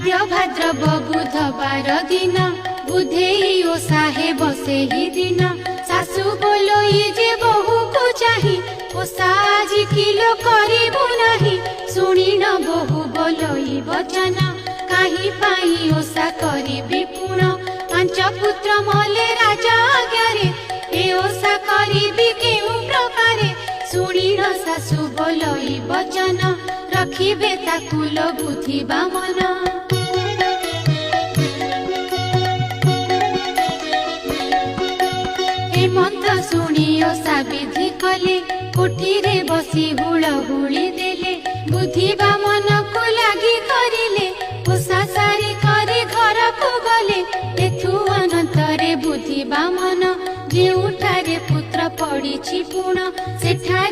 आद्य भाद्रव बुधवार दिन बुधेई ओषा हे बसे ही दिन सासु बोलोई जे बहु को चाही ओषा आज किलो करिबु नाही सुनी न बहु बोलोई वचन काहि पाई ओषा करिबि पुण पांच पुत्र मले राजा आज्ञारे ए ओषा करिबि केउ प्रकारे सुनी न सासु बोलोई वचन रखिबे ताकुल बुद्धि बामन मंत्र शुणी ओषा विधि कले कोठी रे बसी हुलहुली देले बुद्धि बामन को लागी करिले ओषा सारी करे घर को गले एथु अनंतरे बुद्धि बामन जेउठारे पुत्र पड़िछि पुण सेठारे